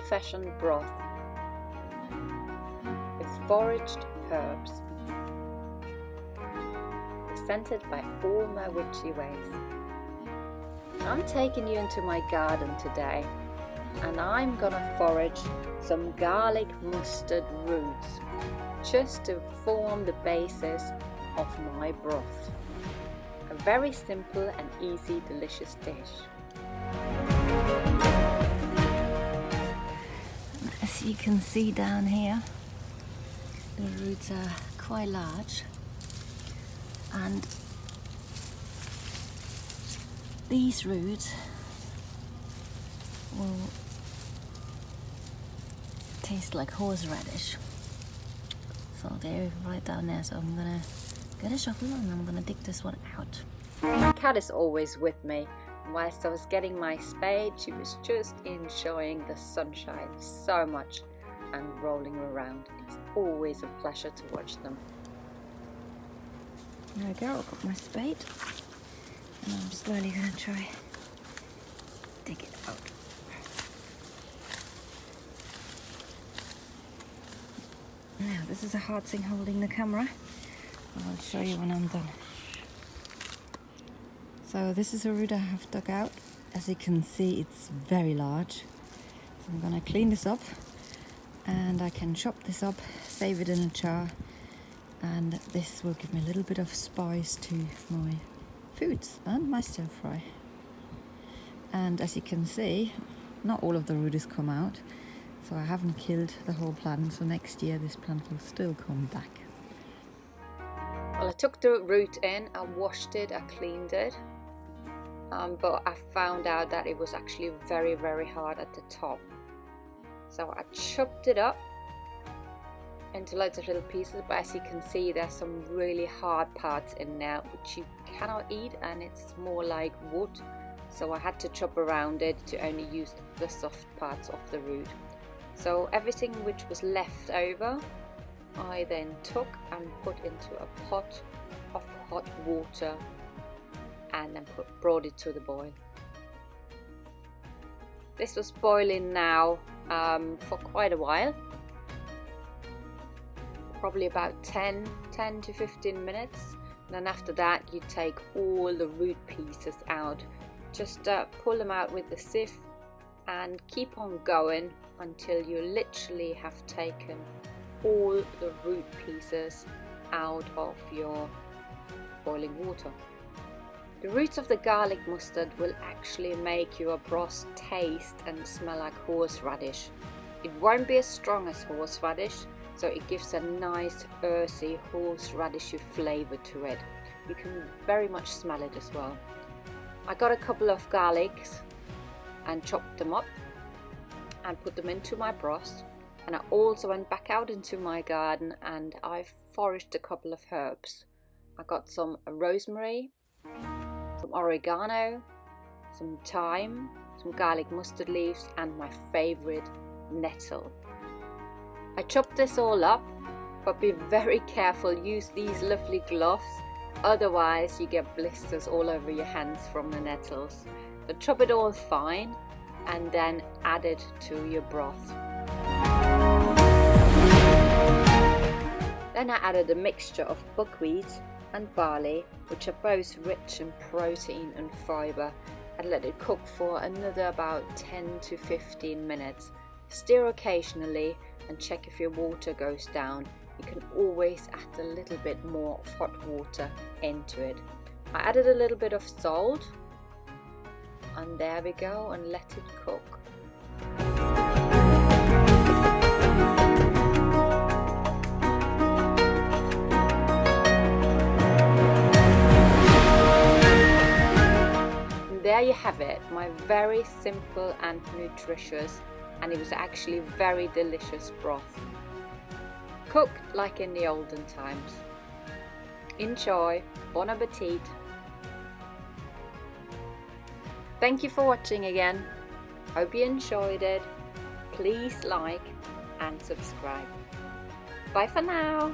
old-fashioned broth with foraged herbs, presented by all my witchy ways. I'm taking you into my garden today, and I'm gonna forage some garlic mustard roots just to form the basis of my broth. A very simple and easy, delicious dish. As you can see down here, the roots are quite large, and these roots will taste like horseradish. So they're right down there, so I'm gonna get a shovel and I'm gonna dig this one out. My cat is always with me. Whilst I was getting my spade, she was just enjoying the sunshine so much and rolling around. It's always a pleasure to watch them. There we go, I've got my spade and I'm slowly going to try dig it out. Now this is a hard thing holding the camera. I'll show you when I'm done. So this is a root I have dug out. As you can see, it's very large. So I'm going to clean this up, and I can chop this up, save it in a jar, and this will give me a little bit of spice to my foods and my stir fry. And as you can see, not all of the root has come out, so I haven't killed the whole plant, so next year this plant will still come back. Well, I took the root in, I washed it, I cleaned it, but I found out that it was actually very, very hard at the top. So I chopped it up into loads of little pieces, but as you can see, there's some really hard parts in there which you cannot eat, and it's more like wood. So I had to chop around it to only use the soft parts of the root. So everything which was left over, I then took and put into a pot of hot water and then brought it to the boil. This was boiling now for quite a while, probably about 10 to 15 minutes. And then after that you take all the root pieces out. Just pull them out with the sieve and keep on going until you literally have taken all the root pieces out of your boiling water. The roots of the garlic mustard will actually make your broth taste and smell like horseradish. It won't be as strong as horseradish, so it gives a nice earthy horseradishy flavour to it. You can very much smell it as well. I got a couple of garlics and chopped them up and put them into my broth. And I also went back out into my garden and I foraged a couple of herbs. I got some rosemary, some oregano, some thyme, some garlic mustard leaves, and my favourite, nettle. I chopped this all up, but be very careful, use these lovely gloves, otherwise you get blisters all over your hands from the nettles. But chop it all fine and then add it to your broth. Then I added a mixture of buckwheat and barley, which are both rich in protein and fibre, and let it cook for another about 10 to 15 minutes. Stir occasionally and check if your water goes down. You can always add a little bit more of hot water into it. I added a little bit of salt, and there we go, and let it cook. There you have it, my very simple and nutritious, and it was actually very delicious broth, cooked like in the olden times. Enjoy, bon appetit. Thank you for watching again. Hope you enjoyed it. Please like and subscribe. Bye for now.